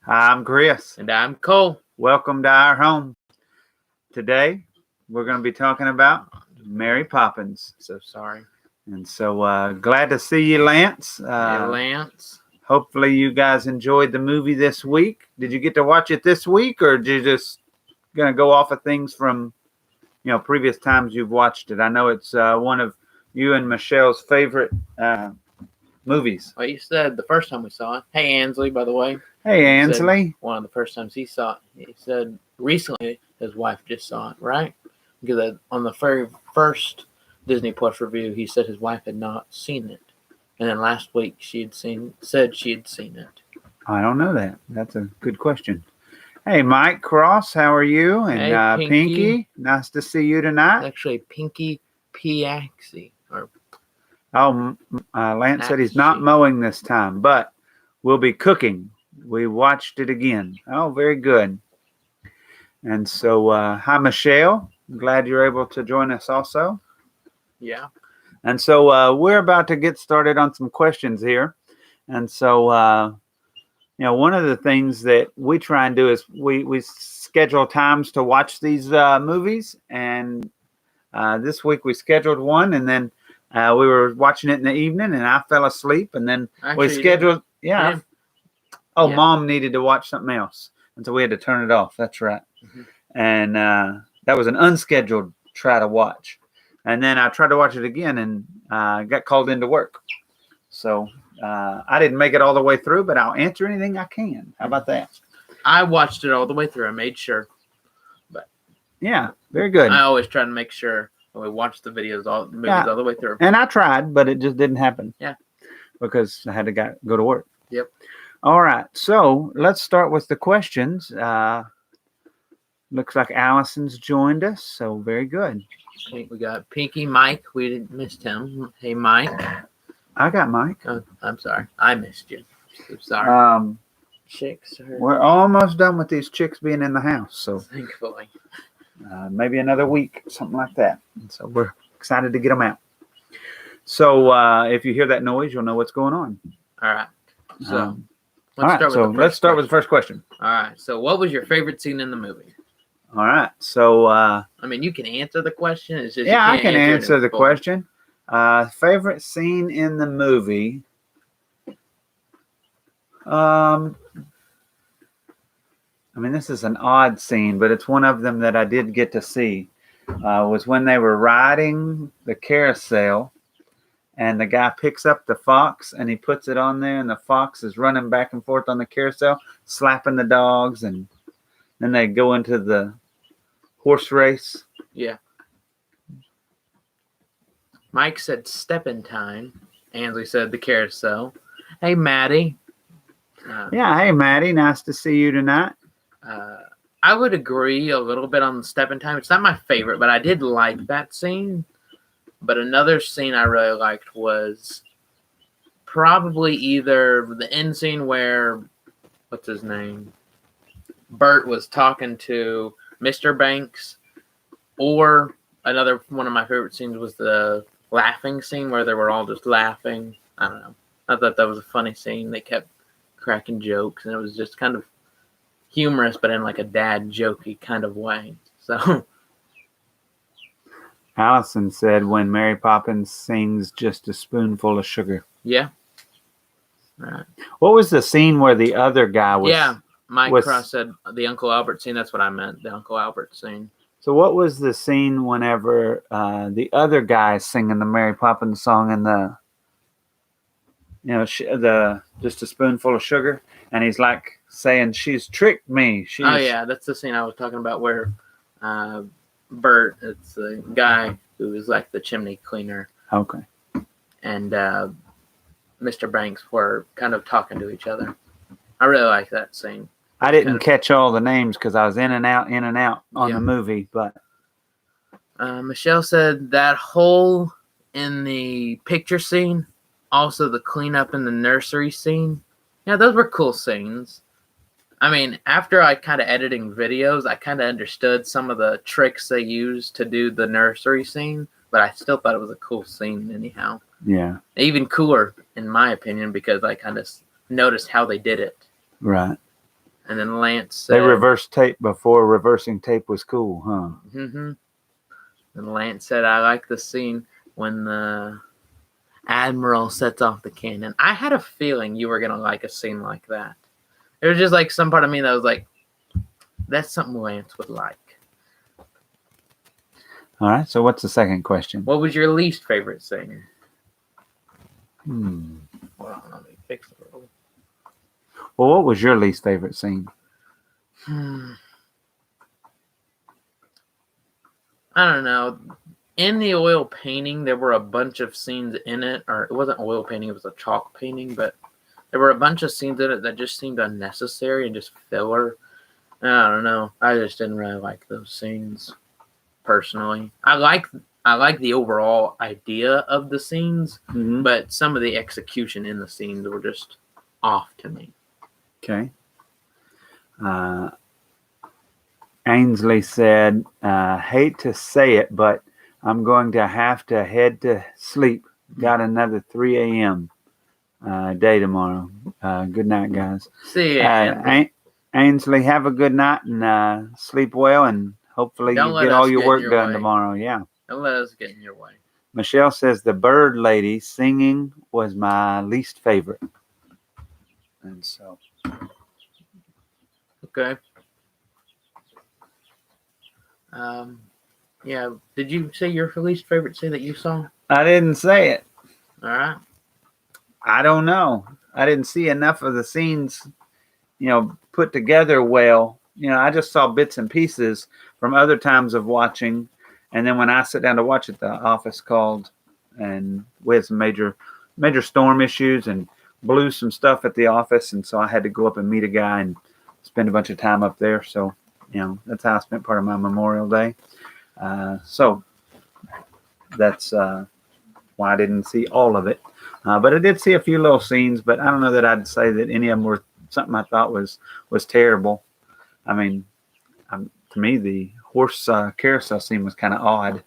I'm Chris. And I'm Cole. Welcome to our home. Today, we're going to be talking about Mary Poppins. So sorry. And so glad to see you, Lance. Hey, Lance. Hopefully you guys enjoyed the movie this week. Did you get to watch it this week, or did you just going to go off of things from, previous times you've watched it? I know it's one of you and Michelle's favorite movies. Well, you said the first time we saw it. Hey, Ansley, by the way. Hey, Ansley. One of the first times he saw it. He said recently his wife just saw it, right? Because on the very first Disney Plus review, he said his wife had not seen it. And then last week said she had seen it. I don't know that. That's a good question. Hey, Mike Cross, how are you? And hey, Pinky, nice to see you tonight. It's actually Pinky Piaxi. Lance said he's not mowing this time, but we'll be cooking. We watched it again. Oh, very good. And so, hi, Michelle. Glad you're able to join us also. Yeah. And so we're about to get started on some questions here. And so, one of the things that we try and do is we schedule times to watch these movies. And this week we scheduled one, and then we were watching it in the evening, and I fell asleep. And then we scheduled, Mom needed to watch something else. And so we had to turn it off. That's right. Mm-hmm. And that was an unscheduled try to watch. And then I tried to watch it again and got called into work. So I didn't make it all the way through, but I'll answer anything I can. How about that? I watched it all the way through. I made sure. But yeah, very good. I always try to make sure when we watch the movies all the way through. And I tried, but it just didn't happen. Yeah. Because I had to go to work. Yep. All right. So let's start with the questions. Looks like Allison's joined us. So very good. We got Pinky, Mike. We didn't miss him. Hey, Mike. I got Mike. Oh, I'm sorry. I missed you. I'm sorry. Chicks. We're almost done with these chicks being in the house. So thankfully. Maybe another week, something like that. And so we're excited to get them out. So if you hear that noise, you'll know what's going on. All right. So let's start with the first question. All right. So what was your favorite scene in the movie? All right. So you can answer the question. It's just I can answer the question. Favorite scene in the movie. This is an odd scene, but it's one of them that I did get to see. Was when they were riding the carousel, and the guy picks up the fox and he puts it on there, and the fox is running back and forth on the carousel, slapping the dogs, and then they go into the horse race. Yeah. Mike said stepping time. Ansley said the carousel. Hey, Maddie. Hey, Maddie. Nice to see you tonight. I would agree a little bit on the stepping time. It's not my favorite, but I did like that scene. But another scene I really liked was probably either the end scene where, what's his name? Bert was talking to Mr. Banks, or another one of my favorite scenes was the laughing scene where they were all just laughing. I don't know. I thought that was a funny scene. They kept cracking jokes, and it was just kind of humorous, but in like a dad jokey kind of way. So Allison said when Mary Poppins sings just a spoonful of sugar. Yeah. Right. What was the scene where the other guy was? Yeah. Mike Cross said the Uncle Albert scene. That's what I meant. The Uncle Albert scene. So what was the scene whenever the other guy singing the Mary Poppins song and the just a spoonful of sugar, and he's like saying she's tricked me. Oh yeah, that's the scene I was talking about where Bert, it's the guy who is like the chimney cleaner. Okay. And Mr. Banks were kind of talking to each other. I really like that scene. I didn't catch all the names because I was in and out on the movie, but Michelle said that hole in the picture scene, also the cleanup in the nursery scene. Yeah, those were cool scenes. After I kind of editing videos, I kind of understood some of the tricks they used to do the nursery scene, but I still thought it was a cool scene anyhow. Yeah. Even cooler, in my opinion, because I kind of noticed how they did it. Right. And then Lance said, they reversed tape before reversing tape was cool, huh? Mm-hmm. And Lance said, I like the scene when the Admiral sets off the cannon. I had a feeling you were going to like a scene like that. It was just like some part of me that was like, that's something Lance would like. All right, so what's the second question? What was your least favorite scene? Well, let me fix it. what was your least favorite scene? I don't know. In the oil painting, there were a bunch of scenes in it, or it wasn't oil painting, it was a chalk painting, but there were a bunch of scenes in it that just seemed unnecessary and just filler. I don't know. I just didn't really like those scenes personally. I like the overall idea of the scenes, but some of the execution in the scenes were just off to me. Okay. Ainsley said, hate to say it, but I'm going to have to head to sleep. Got another 3 a.m. Day tomorrow. Good night, guys. See ya. Ainsley, have a good night and sleep well, and hopefully you get all your work done tomorrow. Yeah. Don't let us get in your way. Michelle says the bird lady singing was my least favorite. And so. Okay. Yeah. Did you say your least favorite scene that you saw? I didn't say it. All right. I don't know. I didn't see enough of the scenes, put together well. I just saw bits and pieces from other times of watching. And then when I sit down to watch it, the office called and we had some major storm issues and blew some stuff at the office. And so I had to go up and meet a guy and spend a bunch of time up there. So, that's how I spent part of my Memorial Day. So that's why I didn't see all of it. But I did see a few little scenes, but I don't know that I'd say that any of them were something I thought was terrible. I mean, to me, the horse carousel scene was kind of odd,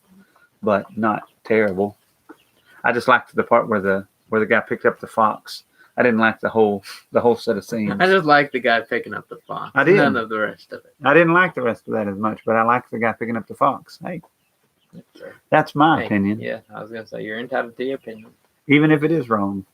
but not terrible. I just liked the part where the guy picked up the fox. I didn't like the whole set of scenes. I just liked the guy picking up the fox. I did. None of the rest of it. I didn't like the rest of that as much, but I liked the guy picking up the fox. Hey, that's my opinion. Yeah, I was gonna say you're entitled to your opinion, even if it is wrong.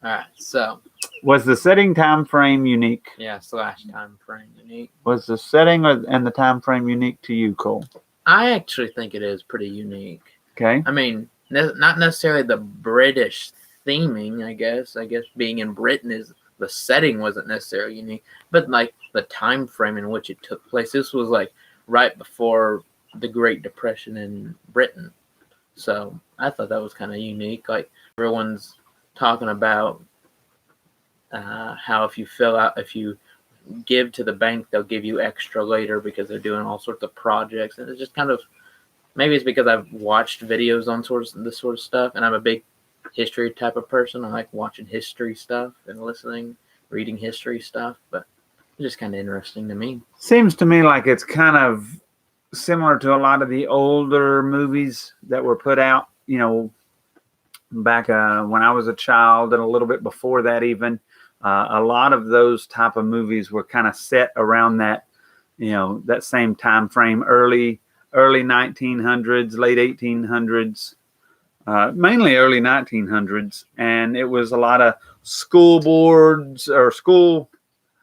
All right. So, was the setting time frame unique? Yeah, / time frame unique. Was the setting and the time frame unique to you, Cole? I actually think it is pretty unique. Okay. I mean, not necessarily the British theming, I guess being in Britain is the setting wasn't necessarily unique, but like the time frame in which it took place. This was like right before the Great Depression in Britain, so I thought that was kind of unique. Like everyone's talking about how if you give to the bank, they'll give you extra later because they're doing all sorts of projects, and it's just kind of, maybe it's because I've watched videos on this sort of stuff, and I'm a big history type of person. I like watching history stuff and reading history stuff, but it's just kind of interesting to me. Seems to me like it's kind of similar to a lot of the older movies that were put out, back when I was a child and a little bit before that even. A lot of those type of movies were kind of set around that, that same time frame, early 1900s, late 1800s. Mainly early 1900s, and it was a lot of school boards or school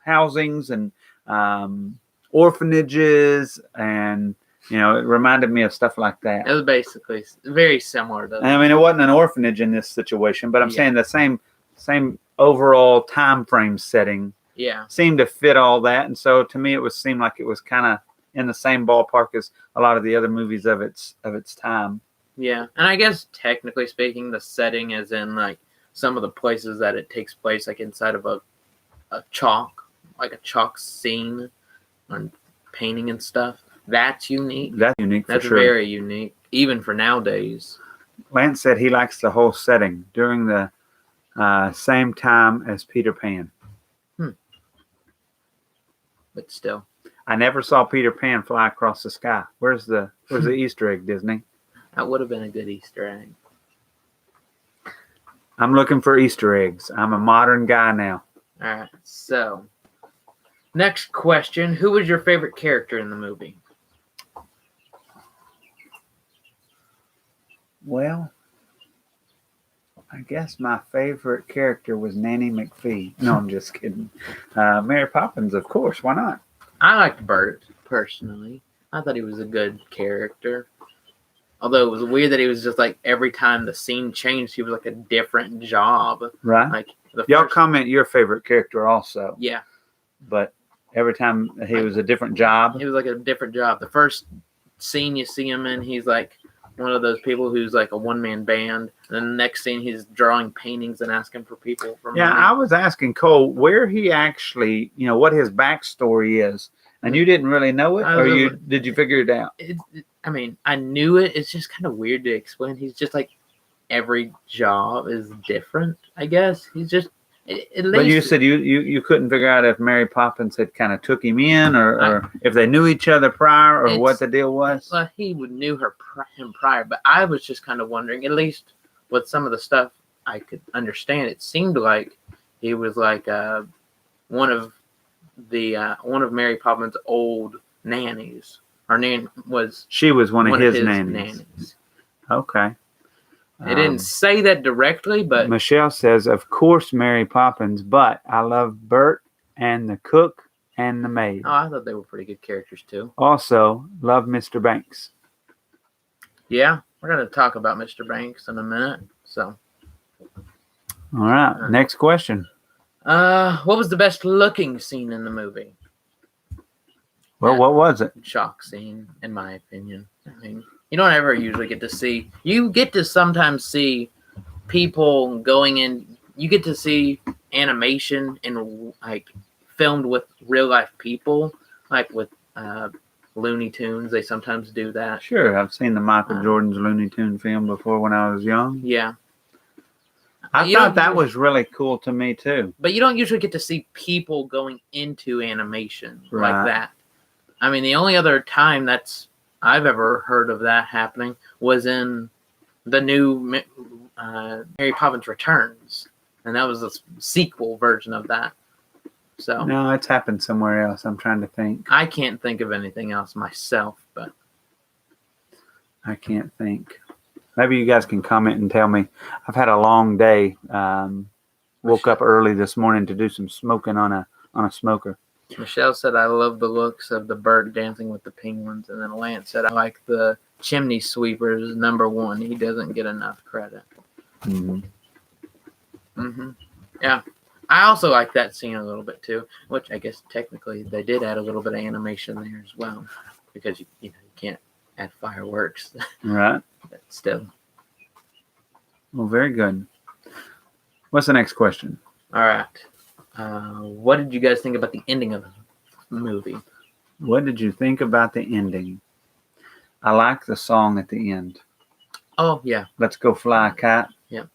housings and orphanages, and it reminded me of stuff like that. It was basically very similar to. I mean, it wasn't an orphanage in this situation, but I'm saying the same overall time frame setting. Yeah, seemed to fit all that, and so to me, seemed like it was kind of in the same ballpark as a lot of the other movies of its time. Yeah, and I guess technically speaking, the setting is in like some of the places that it takes place, like inside of a chalk scene and painting and stuff. That's unique. That's unique for sure. That's very unique, even for nowadays. Lance said he likes the whole setting during the same time as Peter Pan. But still, I never saw Peter Pan fly across the sky. Where's the Easter egg, Disney? That would have been a good Easter egg. I'm looking for Easter eggs. I'm a modern guy now. All right. So, Next question: who was your favorite character in the movie? Well, I guess my favorite character was Nanny McPhee. No, I'm just kidding. Mary Poppins, of course. Why not? I liked Bert personally. I thought he was a good character. Although it was weird that he was just like every time the scene changed, he was like a different job. Right. Like Y'all comment your favorite character also. Yeah. But every time he was a different job. He was like a different job. The first scene you see him in, he's like one of those people who's like a one-man band. And then the next scene, he's drawing paintings and asking for people for money. I was asking Cole where he actually, what his backstory is. And you didn't really know it? Or did you figure it out? I mean, I knew it. It's just kind of weird to explain. He's just like, every job is different, I guess. He's just, at least. But you said you couldn't figure out if Mary Poppins had kind of took him in or if they knew each other prior or what the deal was. Well, he knew him prior, but I was just kind of wondering, at least with some of the stuff I could understand, it seemed like he was like one of Mary Poppins' old nannies. She was one of his nannies. Okay. They didn't say that directly, but Michelle says, of course, Mary Poppins, but I love Bert and the cook and the maid. Oh, I thought they were pretty good characters too. Also, love Mr. Banks. Yeah, we're going to talk about Mr. Banks in a minute. So, all right, next question. What was the best looking scene in the movie? Well, what was it? Shock scene, in my opinion. I mean, you don't ever usually get to see. You get to sometimes see people going in. You get to see animation and like filmed with real life people, like with Looney Tunes. They sometimes do that. Sure, I've seen the Michael Jordan's Looney Tune film before when I was young. Yeah. I thought that was really cool to me too. But you don't usually get to see people going into animation like that. I mean, the only other time I've ever heard of that happening was in the new Mary Poppins Returns, and that was a sequel version of that. So no, it's happened somewhere else. I'm trying to think. I can't think of anything else myself, but I can't think. Maybe you guys can comment and tell me. I've had a long day. Woke up early this morning to do some smoking on a smoker. Michelle said, I love the looks of the Bert dancing with the penguins. And then Lance said, I like the chimney sweepers, #1. He doesn't get enough credit. Mm-hmm. Mm-hmm. Yeah. I also like that scene a little bit too, which I guess technically they did add a little bit of animation there as well. Because you can't add fireworks. Right. But still. Well, very good. What's the next question? All right. What did you guys think about the ending of the movie? What did you think about the ending? I like the song at the end. Oh, yeah. Let's Go Fly a Kite. Yeah.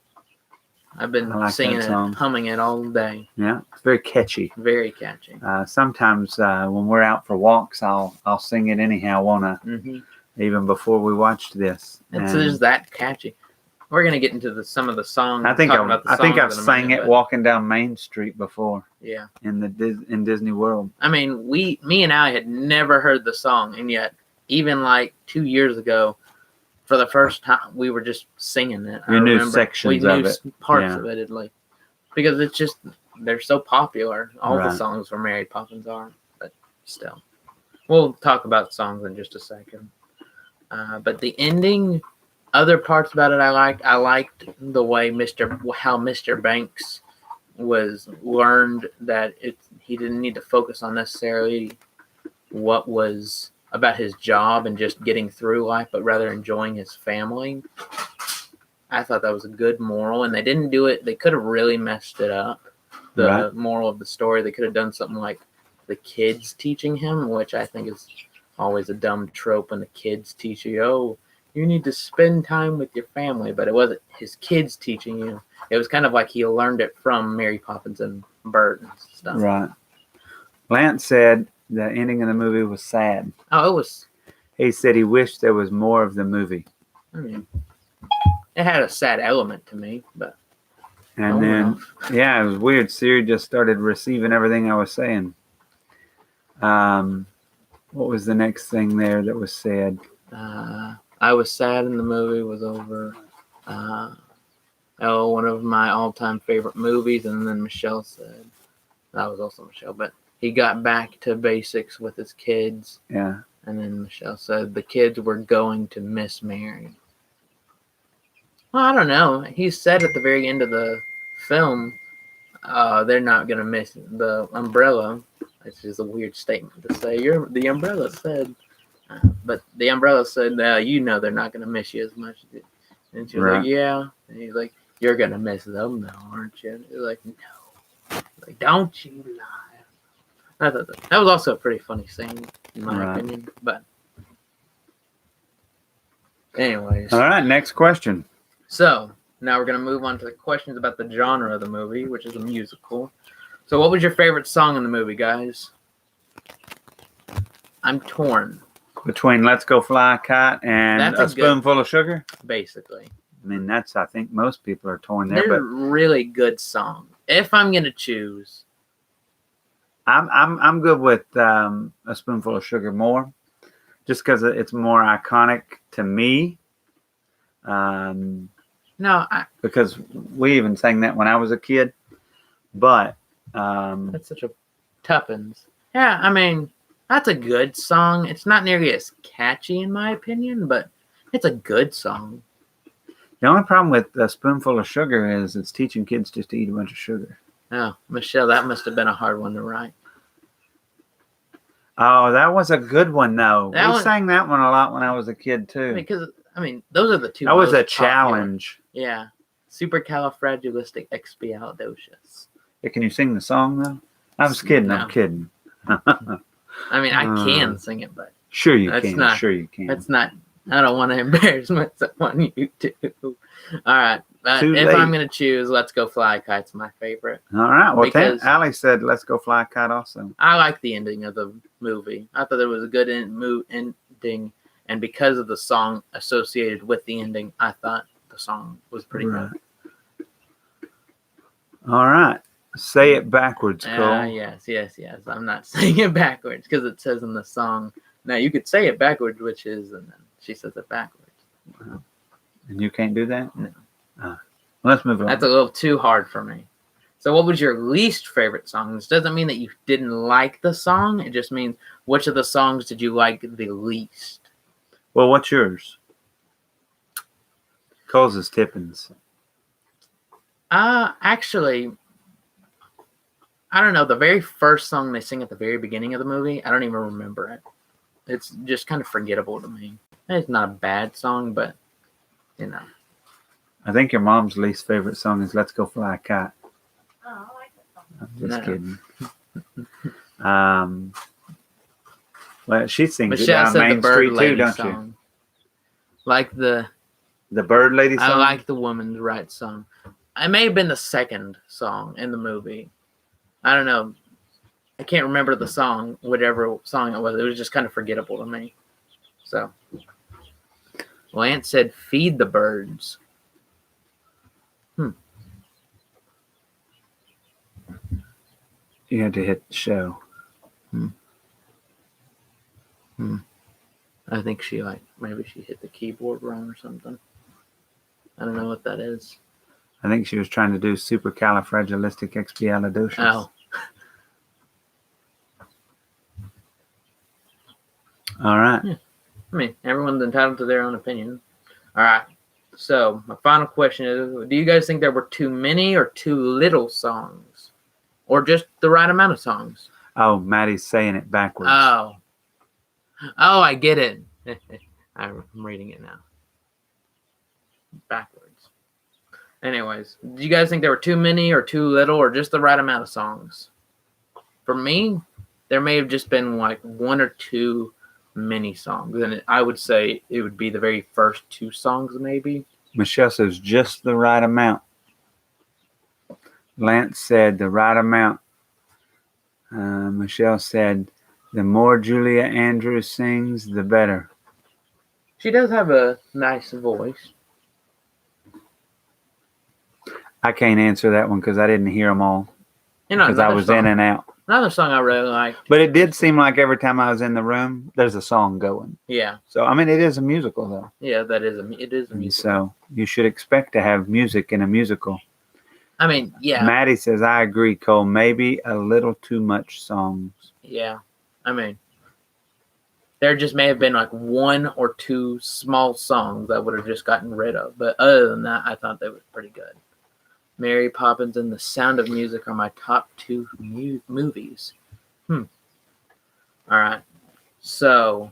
I've been singing it, humming it all day. Yeah. It's very catchy. Very catchy. Sometimes when we're out for walks, I'll sing it anyhow, even before we watched this. It's just that catchy. We're gonna get into some of the songs. I think I've sang it walking down Main Street before. Yeah. In Disney World. I mean, me and I had never heard the song, and yet even like 2 years ago, for the first time, we were just singing it. We knew sections of it. Parts of it, because it's just they're so popular. All the songs for Mary Poppins are, but still, we'll talk about songs in just a second. But the ending. Other parts about it I liked. I liked the way how Mr. Banks was learned that he didn't need to focus on necessarily what was about his job and just getting through life, but rather enjoying his family. I thought that was a good moral, and they didn't do it. They could have really messed it up. The moral of the story, they could have done something like the kids teaching him, which I think is always a dumb trope when the kids teach you, you need to spend time with your family, but it wasn't his kids teaching you. It was kind of like he learned it from Mary Poppins and Bert and stuff. Right. Lance said the ending of the movie was sad. Oh, it was. He said he wished there was more of the movie. I mean, it had a sad element to me, but. And then, it was weird. Siri just started receiving everything I was saying. What was the next thing there that was said? I was sad and the movie was over. One of my all-time favorite movies. And then Michelle said, that was also Michelle, but he got back to basics with his kids. Yeah. And then Michelle said the kids were going to miss Mary. Well, I don't know. He said at the very end of the film, they're not going to miss the umbrella. It's just a weird statement to say. The umbrella said, but the umbrella said, you know they're not going to miss you as much. And she was like, yeah. And he's like, you're going to miss them though, aren't you? And he's like, no. Like, don't you lie. I thought that was also a pretty funny scene, in my opinion. But anyways. All right, next question. So now we're going to move on to the questions about the genre of the movie, which is a musical. So what was your favorite song in the movie, guys? I'm torn. Between Let's Go Fly a Kite and A Spoonful of Sugar? Basically. I mean, I think most people are torn there. They're really good songs. If I'm going to choose. I'm good with A Spoonful of Sugar more, just because it's more iconic to me. Because we even sang that when I was a kid. But that's such a Poppins. Yeah, I mean, that's a good song. It's not nearly as catchy in my opinion, but it's a good song. The only problem with A Spoonful of Sugar is it's teaching kids just to eat a bunch of sugar. Oh, Michelle, that must have been a hard one to write. Oh, that was a good one, though. We sang that one a lot when I was a kid, too. Because, I mean, those are the two. That was a challenge. Popular. Yeah. Supercalifragilisticexpialidocious. Yeah, can you sing the song, though? I was kidding. No. I'm kidding. I mean, I can sing it, but... Sure you can. Sure you can. That's not... I don't want to embarrass myself on YouTube. All right. If I'm going to choose, Let's Go Fly a Kite's my favorite. All right. Well, Allie said Let's Go Fly a Kite also. I like the ending of the movie. I thought it was a good ending. And because of the song associated with the ending, I thought the song was pretty good. All right. Say it backwards, Cole. Yes. I'm not saying it backwards because it says in the song. Now, you could say it backwards, which is, and then she says it backwards. Wow. And you can't do that? No. Well, let's move on. That's a little too hard for me. So what was your least favorite song? This doesn't mean that you didn't like the song. It just means which of the songs did you like the least? Well, what's yours? Cole's is Tippins. Actually, I don't know. The very first song they sing at the very beginning of the movie, I don't even remember it. It's just kind of forgettable to me. It's not a bad song, but, you know. I think your mom's least favorite song is Let's Go Fly a Kite. Oh, I like that song. I'm just kidding. Well, she sings it down Main Street too, don't you? Like the Bird Lady song? I like the Woman's Right song. It may have been the second song in the movie. I don't know. I can't remember the song, whatever song it was. It was just kind of forgettable to me. So, Lance said, "Feed the birds." You had to hit the show. I think maybe she hit the keyboard wrong or something. I don't know what that is. I think she was trying to do supercalifragilisticexpialidocious. Oh. All right. Yeah. I mean, everyone's entitled to their own opinion. All right. So, my final question is, do you guys think there were too many or too little songs? Or just the right amount of songs? Oh, Maddie's saying it backwards. Oh, I get it. I'm reading it now. Backwards. Anyways, do you guys think there were too many or too little or just the right amount of songs? For me, there may have just been like one or two mini songs. And I would say it would be the very first two songs maybe. Michelle says just the right amount. Lance said the right amount. Michelle said the more Julia Andrews sings, the better. She does have a nice voice. I can't answer that one because I didn't hear them all. Because I was in and out. Another song I really like. But it did seem like every time I was in the room, there's a song going. Yeah, So I mean, it is a musical though. yeah, it is a And musical. so you should expect to have music in a musical. I mean, yeah, Maddie says, I agree, Cole. Maybe a little too much songs. yeah. I mean, there just may have been like one or two small songs I would have just gotten rid of. But other than that, I thought they were pretty good. Mary Poppins and The Sound of Music are my top two movies. All right. So,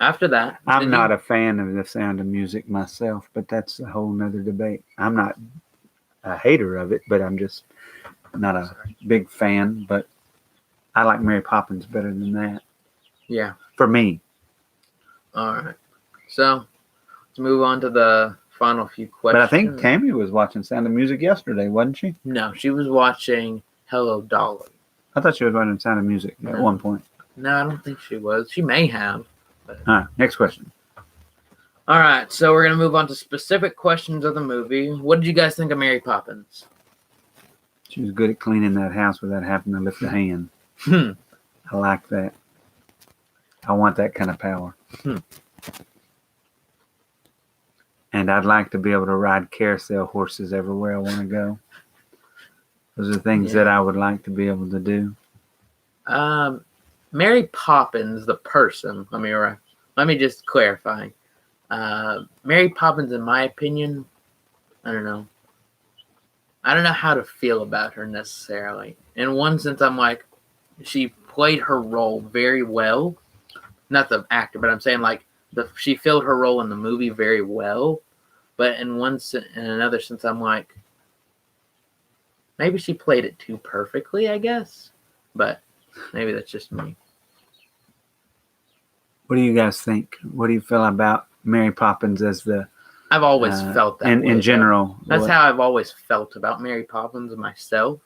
after that... I'm not a fan of The Sound of Music myself, but that's a whole nother debate. I'm not a hater of it, but I'm just not a big fan. But I like Mary Poppins better than that. Yeah. For me. All right. So, let's move on to the final few questions. But I think Tammy was watching Sound of Music yesterday, wasn't she? No, she was watching Hello Dolly. I thought she was watching Sound of Music at one point. No, I don't think she was. She may have. All right, next question. All right, so we're going to move on to specific questions of the movie. What did you guys think of Mary Poppins? She was good at cleaning that house without having to lift a hand. I like that. I want that kind of power. And I'd like to be able to ride carousel horses everywhere I want to go. Those are things that I would like to be able to do. Mary Poppins, the person, let me just clarify. Mary Poppins, in my opinion, I don't know how to feel about her necessarily. In one sense, I'm like, she played her role very well. Not the actor, but I'm saying like she filled her role in the movie very well. But in another sense, I'm like, maybe she played it too perfectly, I guess. But maybe that's just me. What do you guys think? What do you feel about Mary Poppins as the... I've always felt that way. In general. That's how I've always felt about Mary Poppins myself.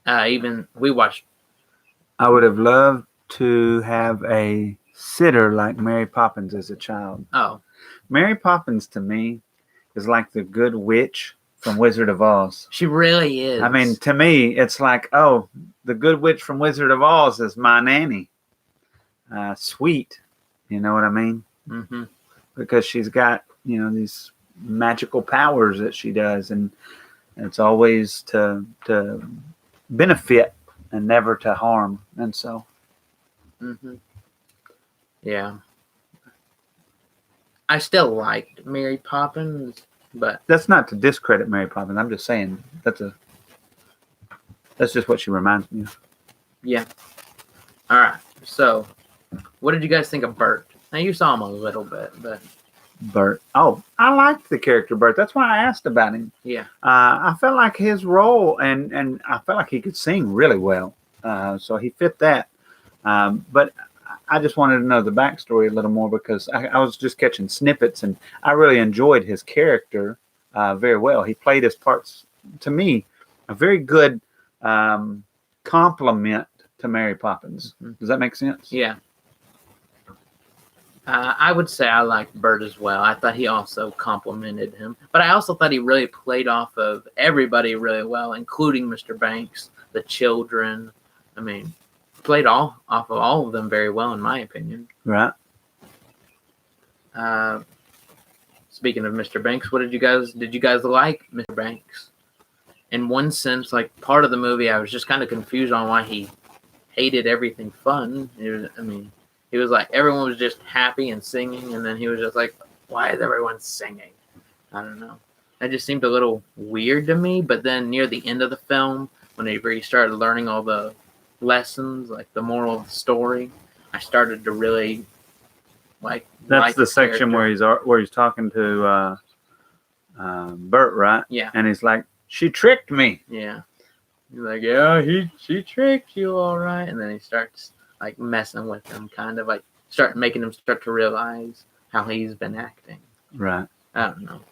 Even we watched... I would have loved to have a sitter like Mary Poppins as a child. Oh. Mary Poppins, to me, is like the good witch from Wizard of Oz. She really is. I mean, to me, it's like, oh, the good witch from Wizard of Oz is my nanny. Sweet. You know what I mean? Mm-hmm. Because she's got, these magical powers that she does. And it's always to benefit and never to harm. And so. Mm-hmm. Yeah. I still liked Mary Poppins, but... That's not to discredit Mary Poppins. I'm just saying that's just what she reminds me of. Yeah. All right. So, what did you guys think of Bert? Now, you saw him a little bit, but... Bert. Oh, I liked the character Bert. That's why I asked about him. Yeah. I felt like his role, and I felt like he could sing really well. So he fit that. But I just wanted to know the backstory a little more because I was just catching snippets, and I really enjoyed his character very well. He played his parts, to me, a very good compliment to Mary Poppins. Does that make sense? Yeah. I would say I liked Bert as well. I thought he also complimented him. But I also thought he really played off of everybody really well, including Mr. Banks, the children. I mean, played off of all of them very well, in my opinion. Right. Speaking of Mr. Banks, did you guys like Mr. Banks? In one sense, like part of the movie, I was just kind of confused on why he hated everything fun. He was like, everyone was just happy and singing, and then he was just like, why is everyone singing? I don't know. That just seemed a little weird to me, but then near the end of the film, whenever he started learning all the lessons, like the moral of the story, I started to really like. That's the section where he's talking to Bert, right? Yeah. And he's like, "She tricked me." Yeah. He's like, "Yeah, she tricked you, all right." And then he starts like messing with him, kind of like making him start to realize how he's been acting. Right. I don't know.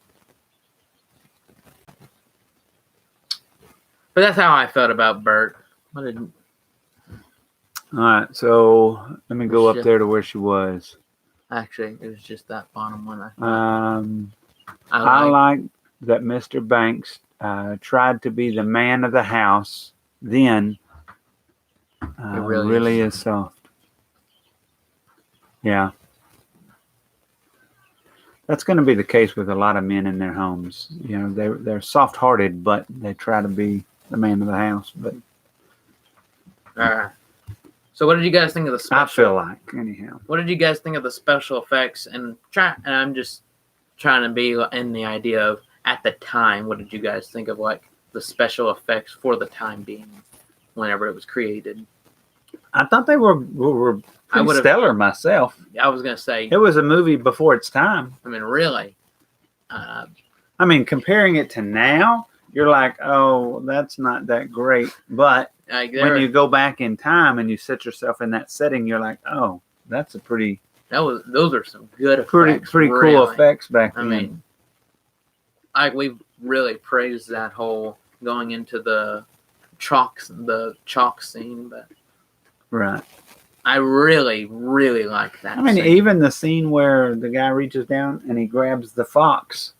But that's how I felt about Bert. All right, so let me go up there to where she was. Actually, it was just that bottom one. I like that Mr. Banks tried to be the man of the house then It really really is soft. Yeah. That's going to be the case with a lot of men in their homes. You know, they're soft-hearted, but they try to be the man of the house. But So what did you guys think of the special? I feel like, anyhow. What did you guys think of the special effects? And I'm just trying to be in the idea of at the time. What did you guys think of like the special effects for the time being, whenever it was created? I thought they were pretty stellar myself. I was gonna say It was a movie before its time. I mean, really. I mean, comparing it to now, you're like, oh, that's not that great. But when you go back in time and you set yourself in that setting, you're like, oh, that's a those are some good effects. pretty cool effects back then. I mean, we've really praised that whole going into the chalk scene, but right. I really, really like that. I mean, scene. even the scene where the guy reaches down and he grabs the fox,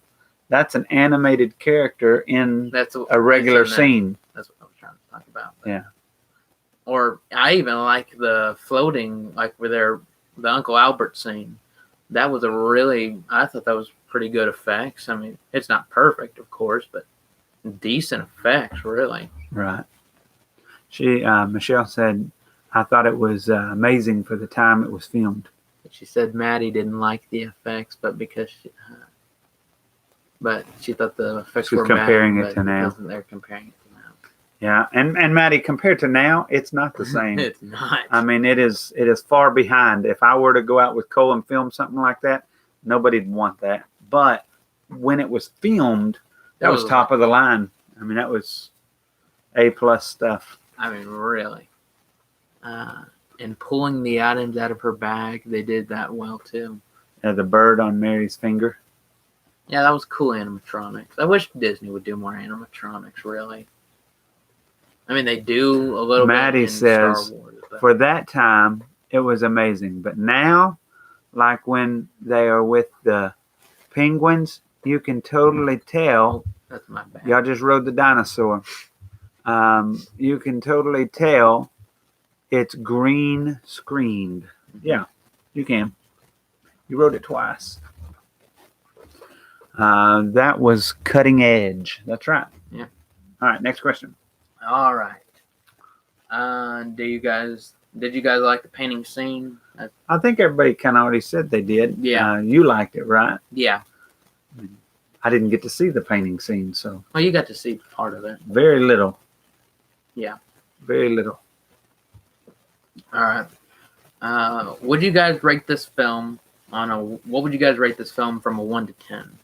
that's an animated character in a regular scene. That's what I was trying to talk about. Yeah. Or I even like the floating, like with the Uncle Albert scene. That was I thought that was pretty good effects. I mean, it's not perfect, of course, but decent effects, really. Right. Michelle said, I thought it was amazing for the time it was filmed. She said Maddie didn't like the effects, but she thought the effects were comparing it to now. They're comparing it to now. Yeah, and Maddie, compared to now, it's not the same. It's not. I mean, it is far behind. If I were to go out with Cole and film something like that, nobody'd want that. But when it was filmed, that was top of the line. I mean, that was A+ stuff. I mean, really. And pulling the items out of her bag, they did that well too. The bird on Mary's finger. Yeah, that was cool animatronics. I wish Disney would do more animatronics, really. I mean, they do a little Maddie bit in says, Star Wars. But for that time, it was amazing. But now, like when they are with the penguins, you can totally tell. That's my bad. Y'all just rode the dinosaur. You can totally tell it's green screened. Yeah, you can. You rode it twice. That was cutting edge. That's right. Yeah. All right, next question. All right. Did you guys like the painting scene? I think everybody kind of already said they did. Yeah. You liked it, right? Yeah. I didn't get to see the painting scene, so. Well, you got to see part of it. Very little. Yeah. Very little. All right. Would you guys rate this film what would you guys rate this film from a 1 to 10?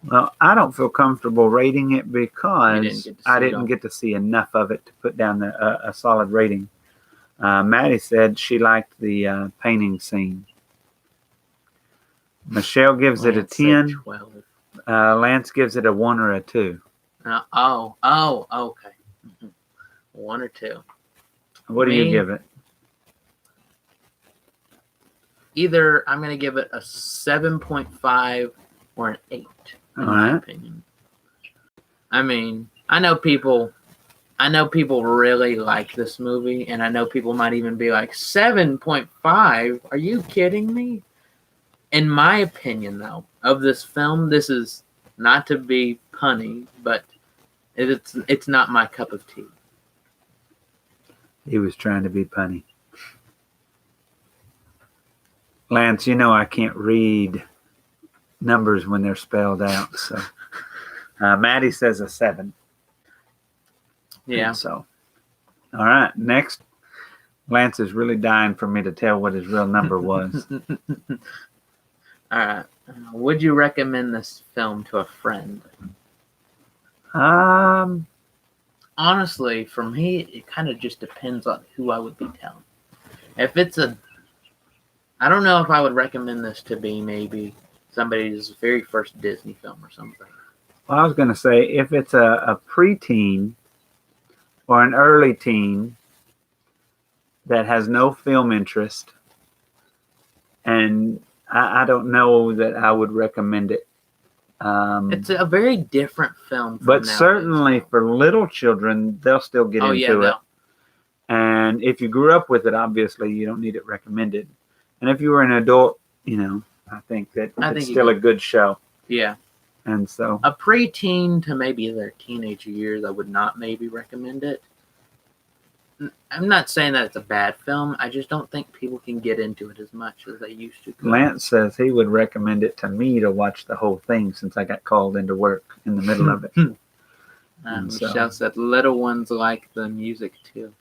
Well, I don't feel comfortable rating it because I didn't get to see enough of it to put down a solid rating. Maddie said she liked the painting scene. Michelle gives it a 10. 12. Lance gives it a 1 or a 2. Okay. 1 or 2. What do you give it? Either I'm going to give it a 7.5 or an 8, in my opinion. I mean, I know people really like this movie, and I know people might even be like, 7.5? Are you kidding me? In my opinion, though, of this film, this is not to be punny, but it's not my cup of tea. He was trying to be punny. Lance, you know I can't read numbers when they're spelled out. So Maddie says a 7. Yeah. And so, all right. Next, Lance is really dying for me to tell what his real number was. All right. Would you recommend this film to a friend? Honestly, for me, it kind of just depends on who I would be telling. If it's I don't know if I would recommend this to be maybe somebody's very first Disney film or something. Well, I was going to say, if it's a preteen or an early teen that has no film interest, and I don't know that I would recommend it. It's a very different film. But certainly for little children, they'll still get into it. And if you grew up with it, obviously you don't need it recommended. And if you were an adult, I think that it's still a good show. Yeah. And so a preteen to maybe their teenage years, I would not maybe recommend it. I'm not saying that it's a bad film. I just don't think people can get into it as much as they used to. Lance says he would recommend it to me to watch the whole thing since I got called into work in the middle of it. Michelle said little ones like the music too.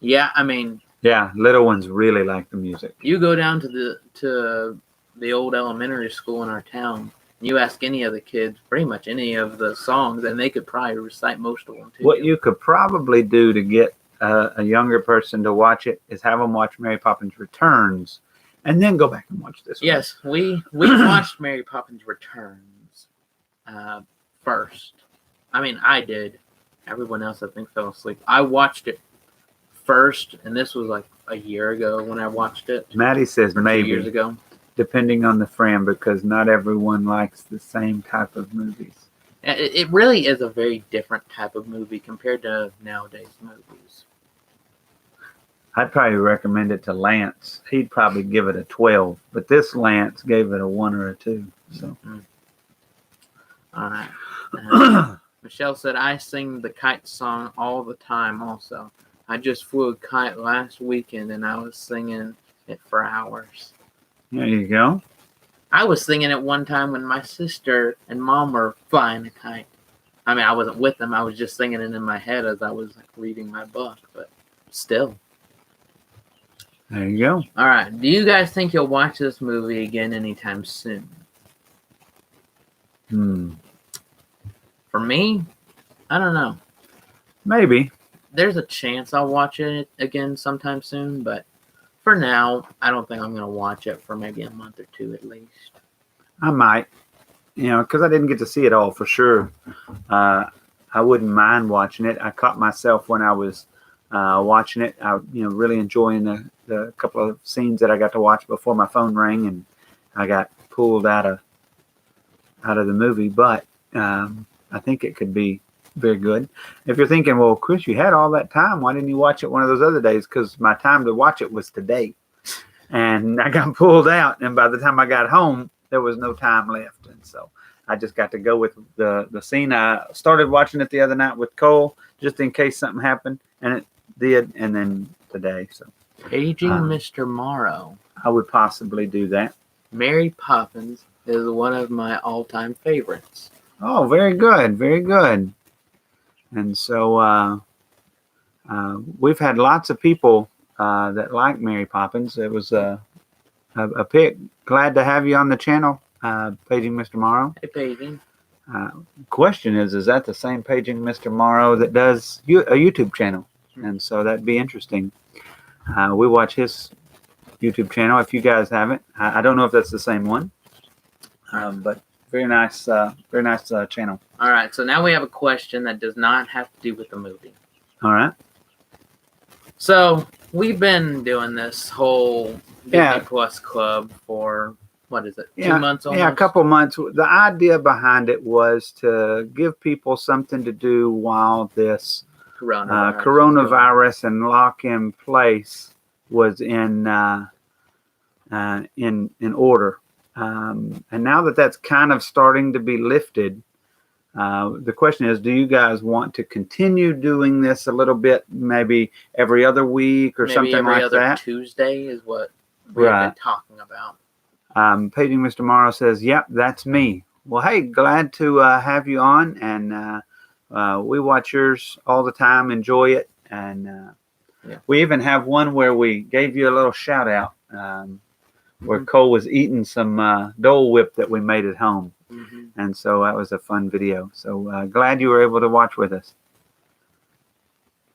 Yeah, I mean. Yeah, little ones really like the music. You go down to the old elementary school in our town. You ask any of the kids, pretty much any of the songs, and they could probably recite most of them too. What you could probably do to get a younger person to watch it is have them watch Mary Poppins Returns, and then go back and watch this. Yes, we watched Mary Poppins Returns first. I mean, I did. Everyone else, I think, fell asleep. I watched it first, and this was like a year ago when I watched it. Maddie says maybe 2 years ago. Depending on the friend, because not everyone likes the same type of movies. It really is a very different type of movie compared to nowadays movies. I'd probably recommend it to Lance. He'd probably give it a 12, but this Lance gave it a 1 or a 2. So, All right. Michelle said, I sing the Kite Song all the time also. I just flew a kite last weekend and I was singing it for hours. There you go. I was singing it one time when my sister and mom were flying a kite. I mean, I wasn't with them. I was just singing it in my head as I was reading my book, but still. There you go. All right. Do you guys think you'll watch this movie again anytime soon? For me, I don't know. Maybe. There's a chance I'll watch it again sometime soon, but for now, I don't think I'm going to watch it for maybe a month or two at least. I might, because I didn't get to see it all for sure. I wouldn't mind watching it. I caught myself when I was watching it. I, really enjoying the couple of scenes that I got to watch before my phone rang and I got pulled out of the movie. But I think it could be very good. If you're thinking, well, Chris, you had all that time. Why didn't you watch it one of those other days? Because my time to watch it was today. And I got pulled out. And by the time I got home, there was no time left. And so I just got to go with the scene. I started watching it the other night with Cole, just in case something happened. And it did. And then today. So Paging Mr. Morrow. I would possibly do that. Mary Poppins is one of my all-time favorites. Oh, very good. Very good. And so we've had lots of people that like Mary Poppins. It was a pick. Glad to have you on the channel, Paging Mr. Morrow. Hey, Paging. Question is that the same Paging Mr. Morrow that does a YouTube channel? And so that'd be interesting. We watch his YouTube channel. If you guys haven't, I don't know if that's the same one, but very nice channel. All right, so now we have a question that does not have to do with the movie. All right. So we've been doing this whole Disney Plus Club for, what is it, 2 months almost? Yeah, a couple months. The idea behind it was to give people something to do while this coronavirus and lock in place was in order. And now that that's kind of starting to be lifted, the question is, do you guys want to continue doing this a little bit, maybe every other week or something like that? Maybe every other Tuesday is what we've been talking about. Paging Mr. Morrow says, yep, that's me. Well, hey, glad to have you on, and we watch yours all the time, enjoy it, and we even have one where we gave you a little shout out. Where Cole was eating some Dole Whip that we made at home. And so that was a fun video. So glad you were able to watch with us.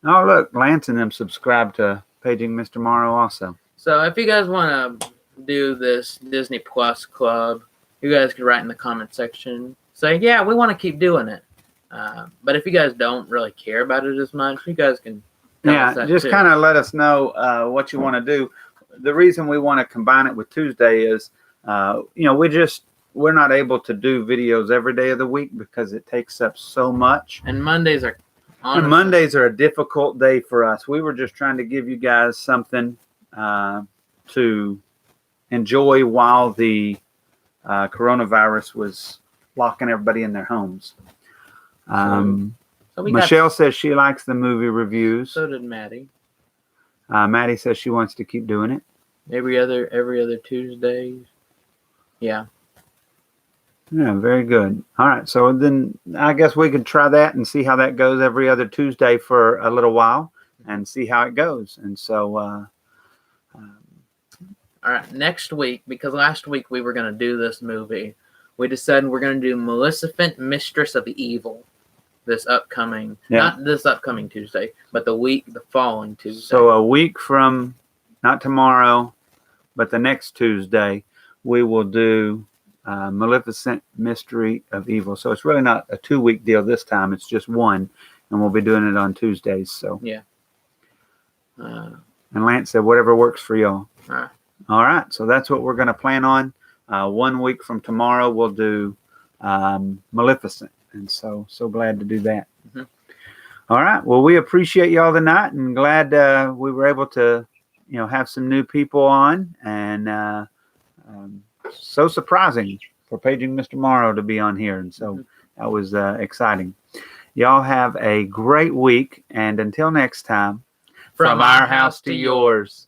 Oh, look, Lance and them subscribe to Paging Mr. Morrow also. So if you guys want to do this Disney Plus Club, you guys can write in the comment section. Say, yeah, we want to keep doing it. But if you guys don't really care about it as much, you guys can tell us that just kind of let us know what you want to do. The reason we want to combine it with Tuesday is, we're not able to do videos every day of the week because it takes up so much. And Mondays are And Mondays are a difficult day for us. We were just trying to give you guys something to enjoy while the coronavirus was locking everybody in their homes. Michelle says she likes the movie reviews. So did Maddie. Maddie says she wants to keep doing it. Every other Tuesday. Yeah. Yeah, very good. All right, so then I guess we can try that and see how that goes every other Tuesday for a little while and see how it goes. And so, all right, next week, because last week we were going to do this movie, we decided we're going to do Maleficent, Mistress of Evil this upcoming, not this upcoming Tuesday, but the following Tuesday. So a week from, not tomorrow, but the next Tuesday, we will do Maleficent, Mystery of Evil. So it's really not a 2-week deal this time. It's just one, and we'll be doing it on Tuesdays. So yeah. And Lance said whatever works for y'all. All right. All right. So that's what we're going to plan on. 1 week from tomorrow, we'll do Maleficent, and so glad to do that. Mm-hmm. All right. Well, we appreciate y'all tonight, and glad we were able to, have some new people on, and so surprising for Paging Mr. Morrow to be on here. And so that was exciting. Y'all have a great week. And until next time, from our house to yours.